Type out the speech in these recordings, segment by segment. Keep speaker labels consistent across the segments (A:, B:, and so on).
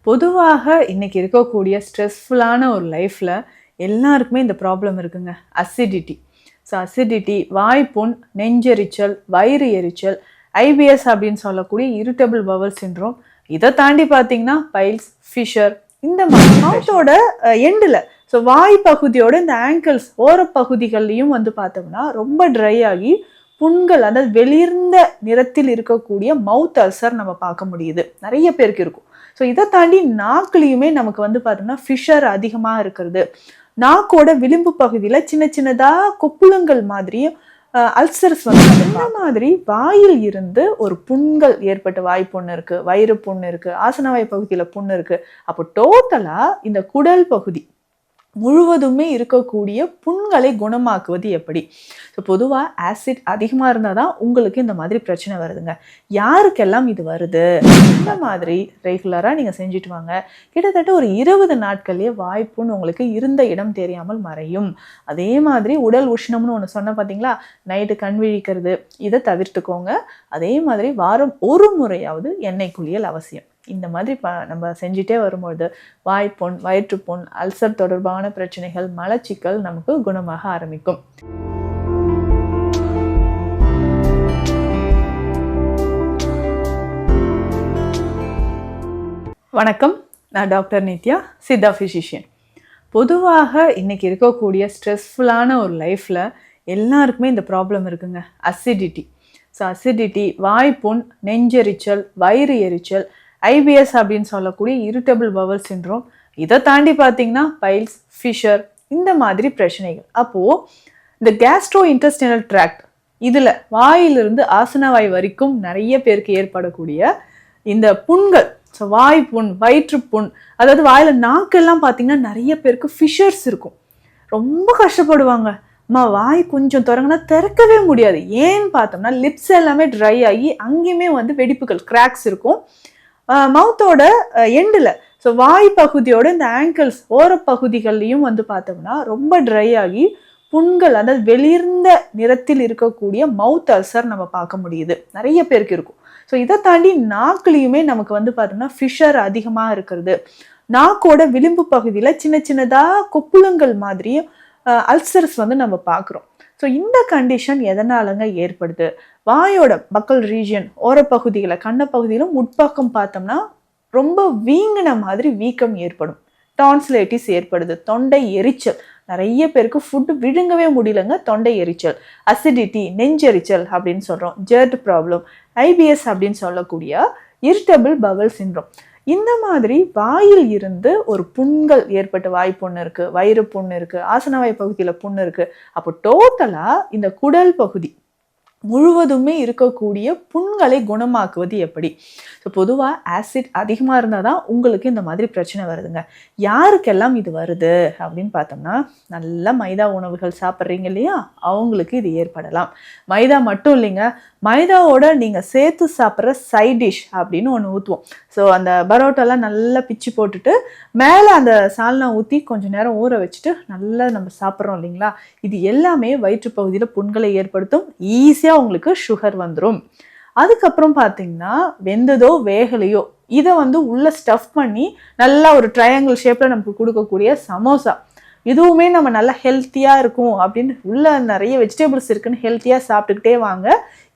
A: பொதுவாக இன்னைக்கு இருக்கக்கூடிய ஸ்ட்ரெஸ்ஃபுல்லான ஒரு லைஃப்பில் எல்லாருக்குமே இந்த ப்ராப்ளம் இருக்குங்க. அசிடிட்டி. ஸோ அசிடிட்டி, வாய்ப்புண், நெஞ்செரிச்சல், வயிறு எரிச்சல், ஐபிஎஸ் அப்படின்னு சொல்லக்கூடிய இரிட்டபிள் பவல் சிண்ட்ரோம். இதை தாண்டி பார்த்தீங்கன்னா பைல்ஸ், ஃபிஷர், இந்த மாதிரி மவுத்தோட எண்டில், ஸோ வாய் பகுதியோட இந்த ஆங்கிள்ஸ் ஓரப்பகுதிகள்லையும் பார்த்தோம்னா ரொம்ப ட்ரை ஆகி புண்கள், அதாவது வெளிர்ந்த நிறத்தில் இருக்கக்கூடிய மவுத் அல்சர் நம்ம பார்க்க முடியுது. நிறைய பேருக்கு இருக்கும். ஸோ இதை தாண்டி நாக்குலையுமே நமக்கு பார்த்தோம்னா ஃபிஷர் அதிகமாக இருக்கிறது. நாக்கோட விளிம்பு பகுதியில் சின்ன சின்னதாக கொப்புளங்கள் மாதிரியும் அல்சர்ஸ் இந்த மாதிரி வாயில் இருந்து ஒரு புண்கள் ஏற்பட்ட வாய்ப்புண்ணு இருக்குது, வயிறு புண்ணு இருக்குது, ஆசனவாய் பகுதியில் புண்ணு இருக்குது. அப்போ டோட்டலாக இந்த குடல் பகுதி முழுவதுமே இருக்கக்கூடிய புண்களை குணமாக்குவது எப்படி? ஸோ பொதுவாக ஆசிட் அதிகமாக இருந்தால் தான் உங்களுக்கு இந்த மாதிரி பிரச்சனை வருதுங்க. யாருக்கெல்லாம் இது வருது? இந்த மாதிரி ரெகுலராக நீங்கள் செஞ்சுட்டு வாங்க. கிட்டத்தட்ட ஒரு 20 நாட்கள்லேயே வாய்ப்புன்னு உங்களுக்கு இருந்த இடம் தெரியாமல் மறையும். அதே மாதிரி உடல் உஷ்ணம்னு ஒன்று சொன்ன பார்த்தீங்களா, நைட்டு கண் விழிக்கிறது, இதை தவிர்த்துக்கோங்க. அதே மாதிரி வாரம் ஒரு முறையாவது எண்ணெய் குளியல் அவசியம். இந்த மாதிரி நம்ம செஞ்சுட்டே வரும்பொழுது வாய்ப்புண், வயிற்றுப்புண், அல்சர் தொடர்பான பிரச்சனைகள், மலச்சிக்கல் நமக்கு குணமாக ஆரம்பிக்கும். வணக்கம், நான் டாக்டர் நித்யா, சித்தா ஃபிசிஷியன். பொதுவாக இன்னைக்கு இருக்கக்கூடிய ஸ்ட்ரெஸ்ஃபுல்லான ஒரு லைஃப்பில் எல்லாருக்குமே இந்த ப்ராப்ளம் இருக்குங்க. அசிடிட்டி. ஸோ அசிடிட்டி, வாய்ப்புண், நெஞ்செரிச்சல், வயிறு எரிச்சல், ஐபிஎஸ் அப்படின்னு சொல்லக்கூடிய இரிட்டபிள் பவல் சிண்ட்ரோம். இதை தாண்டி பார்த்தீங்கன்னா பைல்ஸ், ஃபிஷர், இந்த மாதிரி பிரச்சனைகள். அப்போது இந்த கேஸ்ட்ரோ இன்டெஸ்டினல் ட்ராக்ட், இதில் வாயிலிருந்து ஆசனவாய் வரைக்கும் நிறைய பேருக்கு ஏற்படக்கூடிய இந்த புண்கள், ஸோ வாய்ப்புண், வயிற்றுப்புண், அதாவது வாயில் நாக்கெல்லாம் பார்த்தீங்கன்னா நிறைய பேருக்கு ஃபிஷர்ஸ் இருக்கும். ரொம்ப கஷ்டப்படுவாங்க. வாய் கொஞ்சம் திறங்கன்னா திறக்கவே முடியாது. ஏன்னு பார்த்தோம்னா லிப்ஸ் எல்லாமே ட்ரை ஆகி அங்கேயுமே வெடிப்புகள், கிராக்ஸ் இருக்கும். மவுத்தோட எண்டில், ஸோ வாய் பகுதியோட இந்த ஆங்கிள்ஸ் ஓரப்பகுதிகள்லையும் பார்த்தோம்னா ரொம்ப ட்ரை ஆகி புண்கள், அதாவது வெளிர்ந்த நிறத்தில் இருக்கக்கூடிய மவுத் அல்சர் நம்ம பார்க்க முடியுது. நிறைய பேருக்கு இருக்கும். ஸோ இதை தாண்டி நாக்குலையுமே நமக்கு பார்த்தோம்னா ஃபிஷர் அதிகமாக இருக்கிறது. நாக்கோட விளிம்பு பகுதியில் சின்ன சின்னதாக கொப்புளங்கள் மாதிரியும் அல்சர்ஸ் நம்ம பார்க்குறோம். ஸோ இந்த கண்டிஷன் எதனாலங்க ஏற்படுது? வாயோட பக்கல் ரீஜியன், ஓரப்பகுதியில், கண்ணப்பகுதியிலும் உட்பக்கம் பார்த்தோம்னா ரொம்ப வீங்கின மாதிரி வீக்கம் ஏற்படும். டான்சிலைட்டிஸ் ஏற்படுது. தொண்டை எரிச்சல், நிறைய பேருக்கு ஃபுட்டு விழுங்கவே முடியலங்க, தொண்டை எரிச்சல். அசிடிட்டி, நெஞ்செரிச்சல் அப்படின்னு சொல்கிறோம். ஜெர்ட் ப்ராப்ளம், ஐபிஎஸ் அப்படின்னு சொல்லக்கூடிய இரிட்டபிள் பவல் சிண்ட்ரோம். இந்த மாதிரி வாயில் இருந்து ஒரு புண்கள் ஏற்பட்ட வாய்ப்புண்ணு இருக்குது, வயிறு புண்ணு இருக்குது, ஆசனவாய் பகுதியில் புண்ணு இருக்குது. அப்போ டோட்டலாக இந்த குடல் பகுதி முழுவதுமே இருக்கக்கூடிய புண்களை குணமாக்குவது எப்படி? ஸோ பொதுவாக ஆசிட் அதிகமாக இருந்தால் தான் உங்களுக்கு இந்த மாதிரி பிரச்சனை வருதுங்க. யாருக்கெல்லாம் இது வருது அப்படின்னு பார்த்தோம்னா, நல்ல மைதா உணவுகள் சாப்பிட்றீங்க இல்லையா, அவங்களுக்கு இது ஏற்படலாம். மைதா மட்டும் இல்லைங்க, மைதாவோட நீங்கள் சேர்த்து சாப்பிட்ற சைட் டிஷ் அப்படின்னு ஒன்று ஊற்றுவோம். ஸோ அந்த பரோட்டாலாம் நல்லா பிச்சு போட்டுட்டு மேலே அந்த சால்னா ஊற்றி கொஞ்சம் நேரம் ஊற வச்சுட்டு நல்லா நம்ம சாப்பிட்றோம் இல்லைங்களா, இது எல்லாமே வயிற்றுப்பகுதியில் புண்களை ஏற்படுத்தும். ஈஸியாக உங்களுக்கு சுகர் வந்துடும். அதுக்கப்புறம் பார்த்தீங்கன்னா வெந்ததோ வேகலையோ இதை உள்ள ஸ்டஃப் பண்ணி நல்லா ஒரு ட்ரையாங்கிள் ஷேப்பில் நமக்கு கொடுக்கக்கூடிய சமோசா, இதுவுமே நம்ம நல்லா ஹெல்த்தியாக இருக்கும் அப்படின்னு உள்ள நிறைய வெஜிடபிள்ஸ் இருக்குன்னு ஹெல்த்தியாக சாப்பிட்டுக்கிட்டே வாங்க.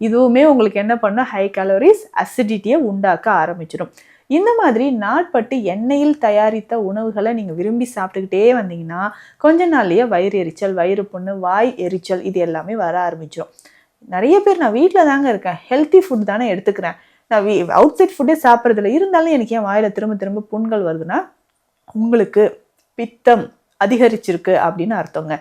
A: இதுவுமே உங்களுக்கு என்ன பண்ணும்? ஹை கேலரிஸ், அசிடிட்டியை உண்டாக்க ஆரம்பிச்சிடும். இந்த மாதிரி நாட்பட்டு எண்ணெயில் தயாரித்த உணவுகளை நீங்கள் விரும்பி சாப்பிட்டுக்கிட்டே வந்தீங்கன்னா கொஞ்ச நாள்லேயே வயிறு எரிச்சல், வயிறு புண்ணு, வாய் எரிச்சல் இது எல்லாமே வர ஆரம்பிச்சிடும். நிறைய பேர் நான் வீட்டில் தாங்க இருக்கேன், ஹெல்த்தி ஃபுட் தானே எடுத்துக்கிறேன், நான் அவுட் சைட் ஃபுட்டே சாப்பிட்றதில்ல, இருந்தாலும் எனக்கு ஏன் வாயில் திரும்ப திரும்ப புண்கள் வருதுன்னா உங்களுக்கு பித்தம் அதிகரிச்சிருக்கு அப்படின்னு அர்த்தங்க.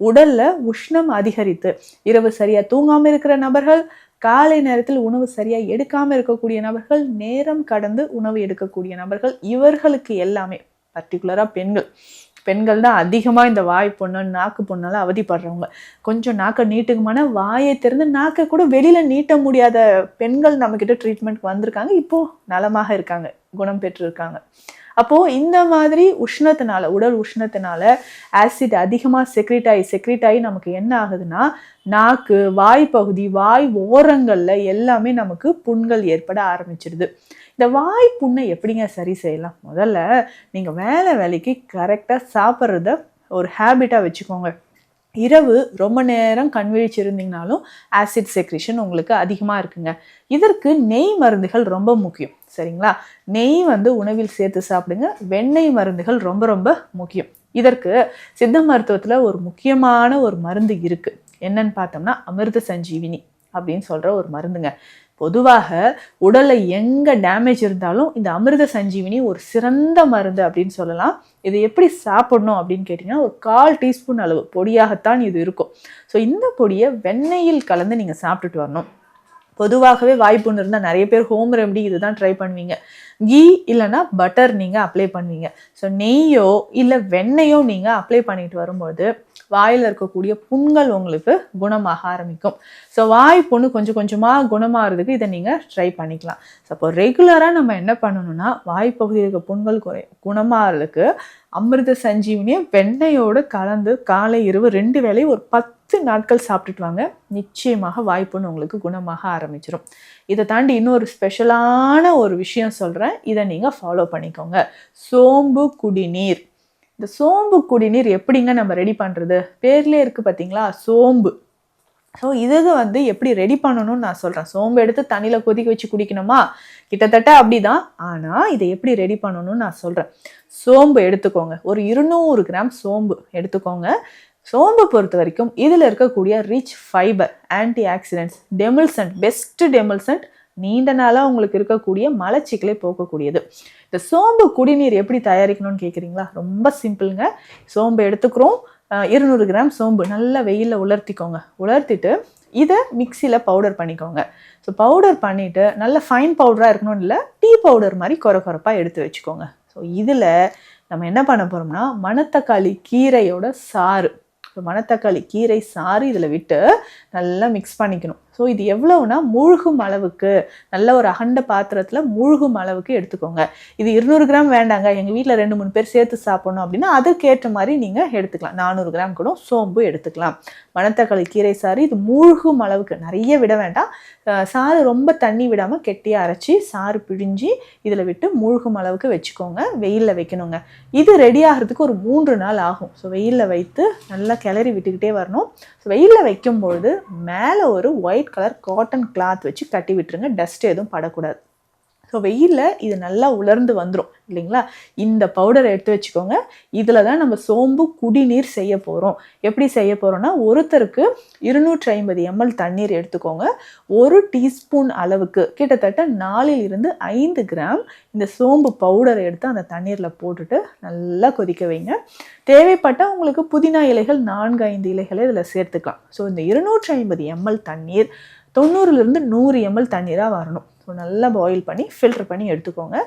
A: உடல்ல உஷ்ணம் அதிகரித்து, இரவு சரியா தூங்காமல் இருக்கிற நபர்கள், காலை நேரத்தில் உணவு சரியா எடுக்காமல் இருக்கக்கூடிய நபர்கள், நேரம் கடந்து உணவு எடுக்கக்கூடிய நபர்கள், இவர்களுக்கு எல்லாமே பர்டிகுலராக பெண்கள் தான் அதிகமாக இந்த வாய் புண்ணு, நாக்கு புண்ணால் அவதிப்படுறவங்க. கொஞ்சம் நாக்கை நீட்டுக்குமான வாயை திறந்து நாக்கை கூட வெளியில் நீட்ட முடியாத பெண்கள் நம்மக்கிட்ட ட்ரீட்மெண்ட்க்கு வந்திருக்காங்க. இப்போது நலமாக இருக்காங்க, குணம் பெற்றிருக்காங்க. அப்போது இந்த மாதிரி உஷ்ணத்தினால, உடல் உஷ்ணத்தினால ஆசிட் அதிகமாக செக்ரீட் ஆகி நமக்கு என்ன ஆகுதுன்னா, நாக்கு, வாய் பகுதி, வாய் ஓரங்களில் எல்லாமே நமக்கு புண்கள் ஏற்பட ஆரம்பிச்சிடுது. இந்த வாய் புண்ணை எப்படிங்க சரி செய்யலாம்? முதல்ல நீங்கள் வேலைக்கு கரெக்டாக சாப்பிட்றத ஒரு ஹேபிட்டாக வச்சுக்கோங்க. இரவு ரொம்ப நேரம் கண் விழிச்சிருந்தீங்கனாலும் ஆசிட் செக்ரிஷன் உங்களுக்கு அதிகமாக இருக்குங்க. இதற்கு நெய் மருந்துகள் ரொம்ப முக்கியம், சரிங்களா? நெய் உணவில் சேர்த்து சாப்பிடுங்க. வெண்ணெய் மருந்துகள் ரொம்ப ரொம்ப முக்கியம். இதற்கு சித்த மருத்துவத்தில் ஒரு முக்கியமான ஒரு மருந்து இருக்குது. என்னன்னு பார்த்தோம்னா அமிர்த சஞ்சீவினி அப்படின்னு சொல்கிற ஒரு மருந்துங்க. பொதுவாக உடலில் எங்கே டேமேஜ் இருந்தாலும் இந்த அமிர்த சஞ்சீவினி ஒரு சிறந்த மருந்து அப்படின்னு சொல்லலாம். இது எப்படி சாப்பிடணும் அப்படின்னு கேட்டிங்கன்னா, ஒரு 1/4 டீஸ்பூன் அளவு பொடியாகத்தான் இது இருக்கும். ஸோ இந்த பொடியை வெண்ணெயில் கலந்து நீங்கள் சாப்பிட்டுட்டு வரணும். பொதுவாகவே வாய்ப்புன்னு இருந்தால் நிறைய பேர் ஹோம் ரெமடி இதுதான் ட்ரை பண்ணுவீங்க. கீ இல்லைன்னா பட்டர் நீங்கள் அப்ளை பண்ணுவீங்க. ஸோ நெய்யோ இல்லை வெண்ணெயோ நீங்கள் அப்ளை பண்ணிட்டு வரும்போது வாயில் இருக்கக்கூடிய புண்கள் உங்களுக்கு குணமாக ஆரம்பிக்கும். ஸோ வாய் புண்ணு கொஞ்சம் கொஞ்சமாக குணமாகிறதுக்கு இதை நீங்கள் ட்ரை பண்ணிக்கலாம். ஸோ அப்போ ரெகுலராக நம்ம என்ன பண்ணணும்னா, வாய்ப்பகுதியில் இருக்க புண்கள் குணமாகிறதுக்கு அமிர்த சஞ்சீவினியை வெண்ணெயோடு கலந்து காலை இரவு 2 வேளை ஒரு 10 நாட்கள் சாப்பிட்டுட்டு வாங்க. நிச்சயமாக வாய்ப்புன்னு உங்களுக்கு குணமாக ஆரம்பிச்சிடும். இதை தாண்டி இன்னொரு ஸ்பெஷலான ஒரு விஷயம் சொல்கிறேன், இதை நீங்கள் ஃபாலோ பண்ணிக்கோங்க. சோம்பு குடிநீர். இந்த சோம்பு குடிநீர் எப்படிங்க நம்ம ரெடி பண்ணுறது? பேர்லேயே இருக்குது பார்த்தீங்களா, சோம்பு. ஸோ இதுக்கு எப்படி ரெடி பண்ணணும்னு நான் சொல்கிறேன். சோம்பு எடுத்து தண்ணியில் கொதிக்க வச்சு குடிக்கணுமா? கிட்டத்தட்ட அப்படி தான். ஆனால் இதை எப்படி ரெடி பண்ணணும்னு நான் சொல்கிறேன். சோம்பு எடுத்துக்கோங்க. ஒரு 200 கிராம் சோம்பு எடுத்துக்கோங்க. சோம்பு பொறுத்த வரைக்கும் இதில் இருக்கக்கூடிய rich fibre, antioxidants, demulcent, best demulcent, நீண்ட நாளாக உங்களுக்கு இருக்கக்கூடிய மலச்சிக்கலை போக்கக்கூடியது. இந்த சோம்பு குடிநீர் எப்படி தயாரிக்கணும்னு கேட்குறீங்களா? ரொம்ப சிம்பிளுங்க. சோம்பு எடுத்துக்கிறோம். 200 கிராம் சோம்பு நல்லா வெயிலில் உலர்த்திக்கோங்க. உலர்த்திட்டு இதை மிக்சியில் பவுடர் பண்ணிக்கோங்க. ஸோ பவுடர் பண்ணிவிட்டு நல்ல ஃபைன் பவுடராக இருக்கணும்னு இல்லை, டீ பவுடர் மாதிரி கொரப்பாக எடுத்து வச்சுக்கோங்க. ஸோ இதில் நம்ம என்ன பண்ண போகிறோம்னா, மணத்தக்காளி கீரையோட சாறு, மணத்தக்காளி கீரை சாறு இதில் விட்டு நல்லா மிக்ஸ் பண்ணிக்கணும். ஸோ இது எவ்வளவுனா முழுகும் அளவுக்கு, நல்ல ஒரு அகண்ட பாத்திரத்தில் முழுகும் அளவுக்கு எடுத்துக்கோங்க. இது 200 கிராம் வேண்டாங்க, எங்கள் வீட்டில் 2-3 பேர் சேர்த்து சாப்பிடணும் அப்படின்னா அதுக்கேற்ற மாதிரி நீங்கள் எடுத்துக்கலாம். 400 கிராம் கூட சோம்பு எடுத்துக்கலாம். மணத்தக்காளி கீரை சாறு இது மூழ்கும் அளவுக்கு, நிறைய விட வேண்டாம். சாறு ரொம்ப தண்ணி விடாமல் கெட்டியாக அரைச்சி சாறு பிழிஞ்சி இதில் விட்டு மூழ்கும் அளவுக்கு வச்சுக்கோங்க. வெயிலில் வைக்கணுங்க. இது ரெடி ஆகிறதுக்கு ஒரு 3 நாள் ஆகும். ஸோ வெயிலில் வைத்து நல்லா கிளறி விட்டுக்கிட்டே வரணும். ஸோ வெயிலில் வைக்கும்போது மேலே ஒரு ஒயிட் கலர் காட்டன் கிளாத் வச்சு கட்டி விட்டுருங்க. டஸ்ட் எதுவும் படக்கூடாது. ஸோ வெயிலில் இது நல்லா உலர்ந்து வந்துடும் இல்லைங்களா? இந்த பவுடரை எடுத்து வச்சுக்கோங்க. இதில் தான் நம்ம சோம்பு குடிநீர் செய்ய போகிறோம். எப்படி செய்ய போகிறோம்னா, ஒருத்தருக்கு 250 ml தண்ணீர் எடுத்துக்கோங்க. 1 டீஸ்பூன் அளவுக்கு, கிட்டத்தட்ட 4-5 கிராம் இந்த சோம்பு பவுடரை எடுத்து அந்த தண்ணீரில் போட்டுட்டு நல்லா கொதிக்க வைங்க. தேவைப்பட்டால் உங்களுக்கு புதினா இலைகள் 4-5 இலைகளை இதில் சேர்த்துக்கலாம். ஸோ இந்த 250 ml தண்ணீர் 90-100 ml தண்ணீராக வரணும். ஸோ நல்லா பாயில் பண்ணி ஃபில்டர் பண்ணி எடுத்துக்கோங்க.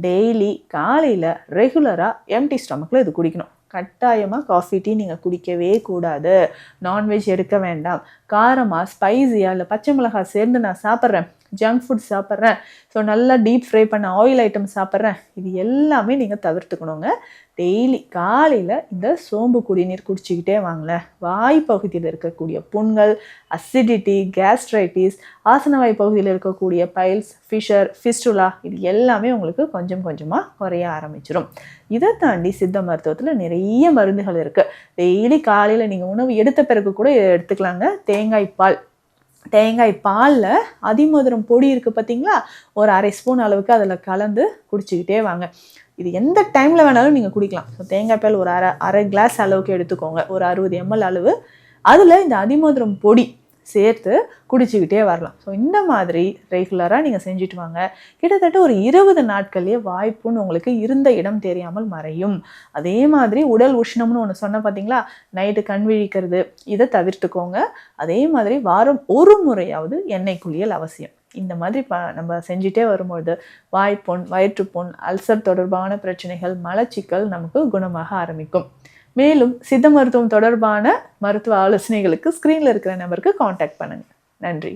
A: டெய்லி காலையில் ரெகுலராக எம்டி ஸ்டமக்கில் இது குடிக்கணும். கட்டாயமாக காஃபி டீ நீங்கள் குடிக்கவே கூடாது. நான்வெஜ் எடுக்க வேண்டாம். காரமாக ஸ்பைஸியாக இல்லை பச்சை மிளகாய் சேர்ந்து நான் சாப்பிட்றேன், ஜங்க் ஃபுட் சாப்பிட்றேன், ஸோ நல்லா டீப் ஃப்ரை பண்ண ஆயில் ஐட்டம் சாப்பிட்றேன், இது எல்லாமே நீங்கள் தவிர்த்துக்கணுங்க. டெய்லி காலையில் இந்த சோம்பு குடிநீர் குடிச்சிக்கிட்டே வாங்களேன். வாய் பகுதியில் இருக்கக்கூடிய புண்கள், அசிடிட்டி, கேஸ்ட்ரைட்டிஸ், ஆசனவாய் பகுதியில் இருக்கக்கூடிய பைல்ஸ், ஃபிஷர், ஃபிஸ்டுலா, இது எல்லாமே உங்களுக்கு கொஞ்சம் கொஞ்சமாக குறைய ஆரம்பிச்சிடும். இதை தாண்டி சித்த மருத்துவத்தில் நிறைய மருந்துகள் இருக்குது. டெய்லி காலையில் நீங்கள் உணவு எடுத்த பிறகு கூட எடுத்துக்கலாங்க. தேங்காய் பாலில் அதிமதுரம் பொடி இருக்குது பார்த்தீங்களா, ஒரு 1/2 ஸ்பூன் அளவுக்கு அதில் கலந்து குடிச்சிக்கிட்டே வாங்க. இது எந்த டைமில் வேணாலும் நீங்கள் குடிக்கலாம். ஸோ தேங்காய் பால் ஒரு அரை கிளாஸ் அளவுக்கு எடுத்துக்கோங்க, ஒரு 60 ml அளவு. அதில் இந்த அதிமதுரம் பொடி சேர்த்து குடிச்சிக்கிட்டே வரலாம். ஸோ இந்த மாதிரி ரெகுலராக நீங்கள் செஞ்சுட்டு வாங்க. கிட்டத்தட்ட ஒரு 20 நாட்கள்லேயே வாய்ப்புன்னு உங்களுக்கு இருந்த இடம் தெரியாமல் மறையும். அதே மாதிரி உடல் உஷ்ணம்னு ஒன்று சொன்ன பார்த்தீங்களா, நைட்டு கண் விழிக்கிறது, இதை தவிர்த்துக்கோங்க. அதே மாதிரி வாரம் ஒரு முறையாவது எண்ணெய் குளியல் அவசியம். இந்த மாதிரி நம்ம செஞ்சுட்டே வரும்பொழுது வாய்ப்புண், வயிற்றுப்புண், அல்சர் தொடர்பான பிரச்சனைகள், மலச்சிக்கல் நமக்கு குணமாக ஆரம்பிக்கும். மேலும் சித்த மருத்துவம் தொடர்பான மருத்துவ ஆலோசனைகளுக்கு ஸ்க்ரீனில் இருக்கிற நம்பருக்கு காண்டாக்ட் பண்ணுங்கள். நன்றி.